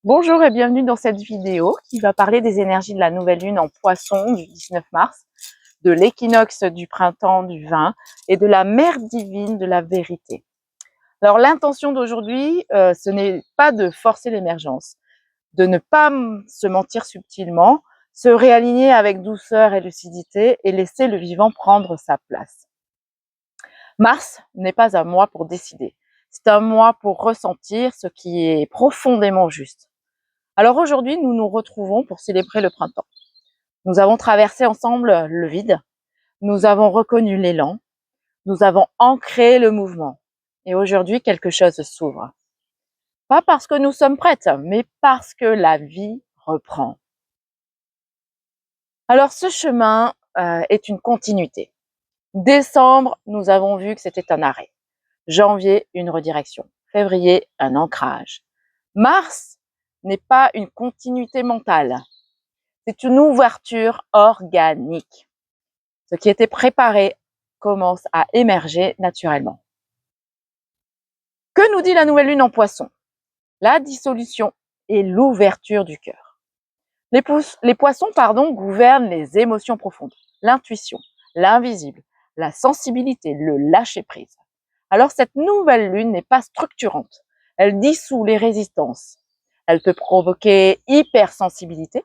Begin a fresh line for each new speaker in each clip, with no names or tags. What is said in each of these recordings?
Bonjour et bienvenue dans cette vidéo qui va parler des énergies de la nouvelle lune en Poisson du 19 mars, de l'équinoxe du printemps du 20 et de la mère divine de la vérité. Alors l'intention d'aujourd'hui, ce n'est pas de forcer l'émergence, de ne pas se mentir subtilement, se réaligner avec douceur et lucidité et laisser le vivant prendre sa place. Mars n'est pas un mois pour décider, c'est un mois pour ressentir ce qui est profondément juste. Alors aujourd'hui, nous nous retrouvons pour célébrer le printemps. Nous avons traversé ensemble le vide, nous avons reconnu l'élan, nous avons ancré le mouvement. Et aujourd'hui, quelque chose s'ouvre. Pas parce que nous sommes prêtes, mais parce que la vie reprend. Alors ce chemin est une continuité. Décembre, nous avons vu que c'était un arrêt. Janvier, une redirection. Février, un ancrage. Mars n'est pas une continuité mentale. C'est une ouverture organique. Ce qui était préparé commence à émerger naturellement. Que nous dit la nouvelle lune en Poisson? La dissolution et l'ouverture du cœur. Les poissons, gouvernent les émotions profondes, l'intuition, l'invisible, la sensibilité, le lâcher-prise. Alors cette nouvelle lune n'est pas structurante. Elle dissout les résistances. Elle peut provoquer hypersensibilité,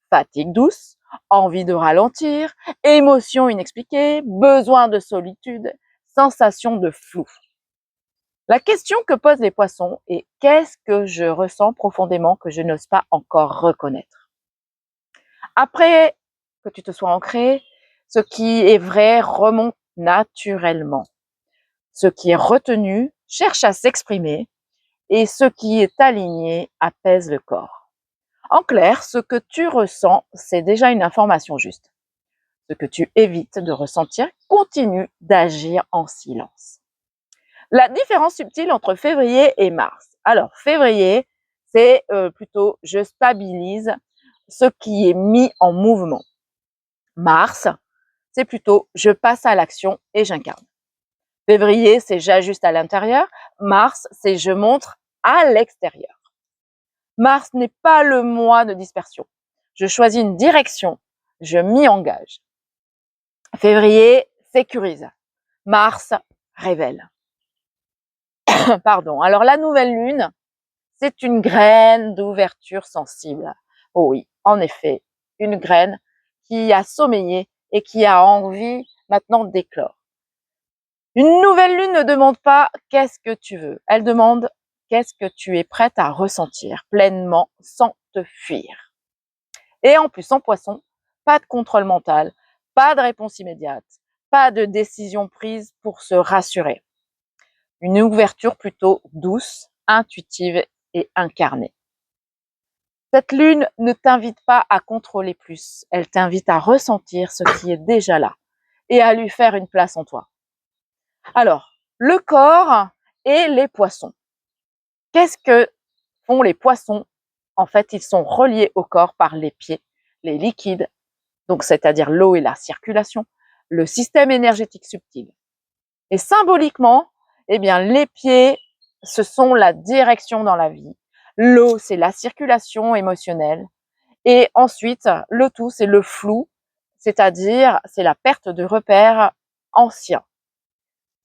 fatigue douce, envie de ralentir, émotion inexpliquée, besoin de solitude, sensation de flou. La question que posent les poissons est: qu'est-ce que je ressens profondément que je n'ose pas encore reconnaître? Après que tu te sois ancré, ce qui est vrai remonte naturellement. Ce qui est retenu cherche à s'exprimer et ce qui est aligné apaise le corps. En clair, ce que tu ressens, c'est déjà une information juste. Ce que tu évites de ressentir continue d'agir en silence. La différence subtile entre février et mars. Alors, février, c'est plutôt je stabilise ce qui est mis en mouvement. Mars, c'est plutôt je passe à l'action et j'incarne. Février, c'est j'ajuste à l'intérieur. Mars, c'est je montre à l'extérieur. Mars n'est pas le mois de dispersion. Je choisis une direction, je m'y engage. Février sécurise. Mars révèle. Pardon. Alors la nouvelle lune, c'est une graine d'ouverture sensible. Oh oui, en effet, une graine qui a sommeillé et qui a envie maintenant d'éclore. Une nouvelle lune ne demande pas qu'est-ce que tu veux. Elle demande qu'est-ce que tu es prête à ressentir pleinement sans te fuir. Et en plus, en Poisson, pas de contrôle mental, pas de réponse immédiate, pas de décision prise pour se rassurer. Une ouverture plutôt douce, intuitive et incarnée. Cette lune ne t'invite pas à contrôler plus, elle t'invite à ressentir ce qui est déjà là et à lui faire une place en toi. Alors, le corps et les poissons. Qu'est-ce que font les poissons? En fait, ils sont reliés au corps par les pieds, les liquides, donc c'est-à-dire l'eau et la circulation, le système énergétique subtil. Et symboliquement, eh bien, les pieds, ce sont la direction dans la vie. L'eau, c'est la circulation émotionnelle. Et ensuite, le tout, c'est le flou, c'est-à-dire c'est la perte de repères anciens.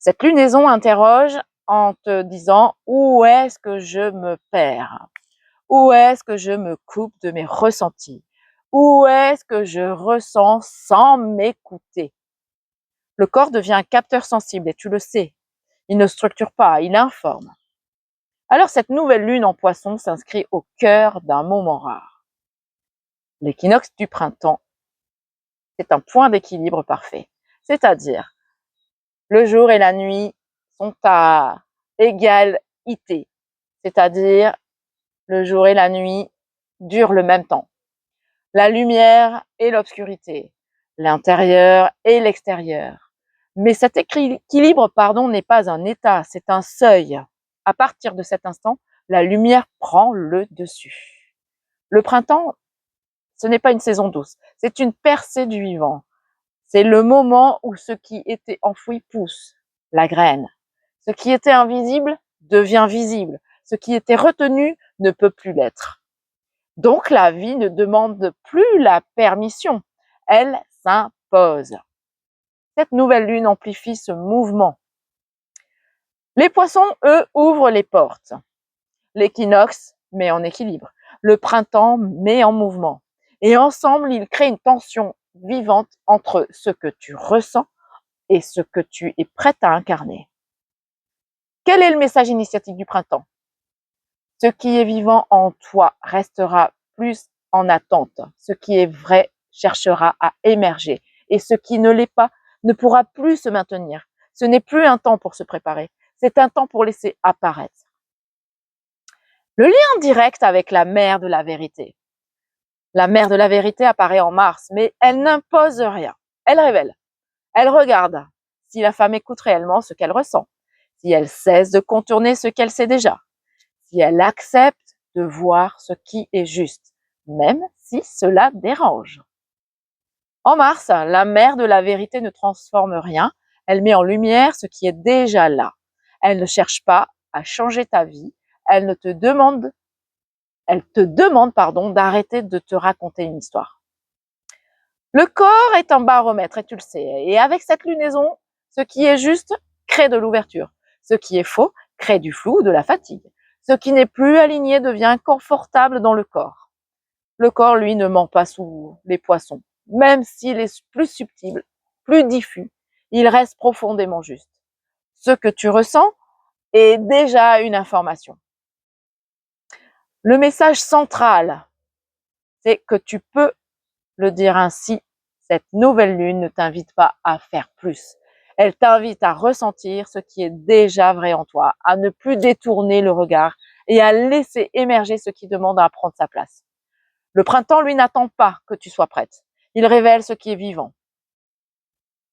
Cette lunaison interroge en te disant: où est-ce que je me perds? Où est-ce que je me coupe de mes ressentis? Où est-ce que je ressens sans m'écouter? Le corps devient un capteur sensible et tu le sais. Il ne structure pas, il informe. Alors cette nouvelle lune en Poisson s'inscrit au cœur d'un moment rare. L'équinoxe du printemps, c'est un point d'équilibre parfait. C'est-à-dire, le jour et la nuit sont à égalité. C'est-à-dire, le jour et la nuit durent le même temps. La lumière et l'obscurité, l'intérieur et l'extérieur. Mais cet équilibre, n'est pas un état, c'est un seuil. À partir de cet instant, la lumière prend le dessus. Le printemps, ce n'est pas une saison douce, c'est une percée du vivant. C'est le moment où ce qui était enfoui pousse, la graine. Ce qui était invisible devient visible. Ce qui était retenu ne peut plus l'être. Donc la vie ne demande plus la permission, elle s'impose. Cette nouvelle lune amplifie ce mouvement. Les poissons, eux, ouvrent les portes. L'équinoxe met en équilibre. Le printemps met en mouvement. Et ensemble, ils créent une tension vivante entre ce que tu ressens et ce que tu es prête à incarner. Quel est le message initiatique du printemps? Ce qui est vivant en toi restera plus en attente. Ce qui est vrai cherchera à émerger. Et ce qui ne l'est pas ne pourra plus se maintenir. Ce n'est plus un temps pour se préparer. C'est un temps pour laisser apparaître. Le lien direct avec la mère de la vérité. La mère de la vérité apparaît en mars, mais elle n'impose rien. Elle révèle. Elle regarde si la femme écoute réellement ce qu'elle ressent, si elle cesse de contourner ce qu'elle sait déjà, si elle accepte de voir ce qui est juste, même si cela dérange. En mars, la mère de la vérité ne transforme rien, elle met en lumière ce qui est déjà là. Elle ne cherche pas à changer ta vie, elle te demande d'arrêter de te raconter une histoire. Le corps est un baromètre, et tu le sais, et avec cette lunaison, ce qui est juste crée de l'ouverture, ce qui est faux crée du flou ou de la fatigue. Ce qui n'est plus aligné devient confortable dans le corps. Le corps, lui, ne ment pas sous les poissons. Même s'il est plus subtil, plus diffus, il reste profondément juste. Ce que tu ressens est déjà une information. Le message central, c'est que tu peux le dire ainsi. Cette nouvelle lune ne t'invite pas à faire plus. Elle t'invite à ressentir ce qui est déjà vrai en toi, à ne plus détourner le regard et à laisser émerger ce qui demande à prendre sa place. Le printemps, lui, n'attend pas que tu sois prête. Il révèle ce qui est vivant.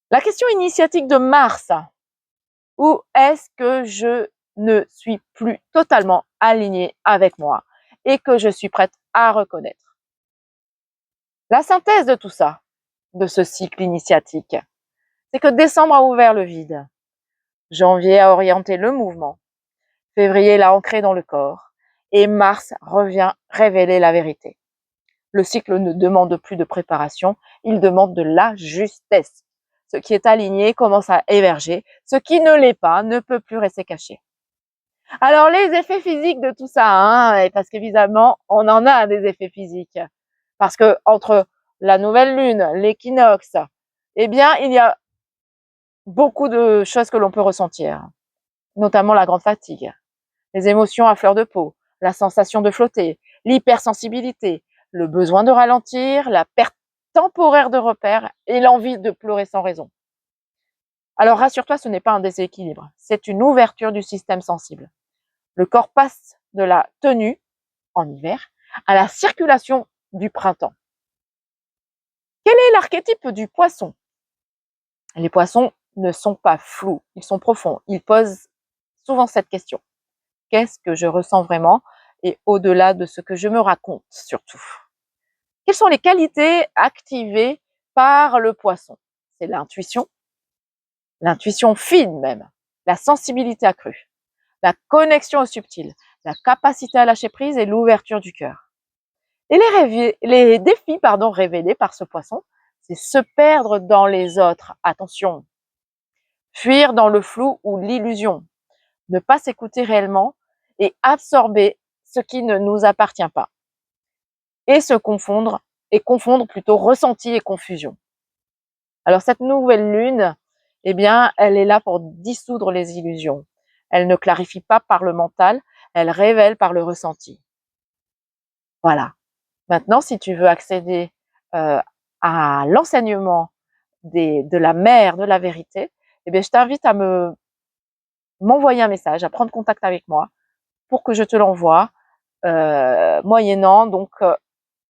La question initiatique de Mars, où est-ce que je ne suis plus totalement alignée avec moi et que je suis prête à reconnaître? La synthèse de tout ça, de ce cycle initiatique, c'est que décembre a ouvert le vide, janvier a orienté le mouvement, février l'a ancré dans le corps et mars revient révéler la vérité. Le cycle ne demande plus de préparation, il demande de la justesse. Ce qui est aligné commence à émerger, ce qui ne l'est pas ne peut plus rester caché. Alors les effets physiques de tout ça, parce qu'évidemment on en a des effets physiques, parce que entre la nouvelle lune, l'équinoxe, eh bien il y a beaucoup de choses que l'on peut ressentir, notamment la grande fatigue, les émotions à fleur de peau, la sensation de flotter, l'hypersensibilité, le besoin de ralentir, la perte temporaire de repères et l'envie de pleurer sans raison. Alors rassure-toi, ce n'est pas un déséquilibre, c'est une ouverture du système sensible. Le corps passe de la tenue, en hiver, à la circulation du printemps. Quel est l'archétype du poisson? Les poissons ne sont pas flous, ils sont profonds. Ils posent souvent cette question. Qu'est-ce que je ressens vraiment et au-delà de ce que je me raconte surtout? Quelles sont les qualités activées par le poisson? C'est l'intuition fine même, la sensibilité accrue, la connexion au subtil, la capacité à lâcher prise et l'ouverture du cœur. Et les défis révélés par ce poisson, c'est se perdre dans les autres. Attention, fuir dans le flou ou l'illusion, ne pas s'écouter réellement et absorber ce qui ne nous appartient pas. Et confondre plutôt ressenti et confusion. Alors cette nouvelle lune, eh bien, elle est là pour dissoudre les illusions. Elle ne clarifie pas par le mental, elle révèle par le ressenti. Voilà. Maintenant, si tu veux accéder à l'enseignement de la mère de la vérité, eh bien, je t'invite à m'envoyer un message, à prendre contact avec moi pour que je te l'envoie, moyennant donc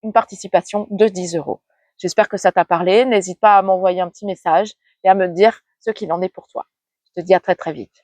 une participation de 10 euros. J'espère que ça t'a parlé. N'hésite pas à m'envoyer un petit message et à me dire ce qu'il en est pour toi. Je te dis à très très vite.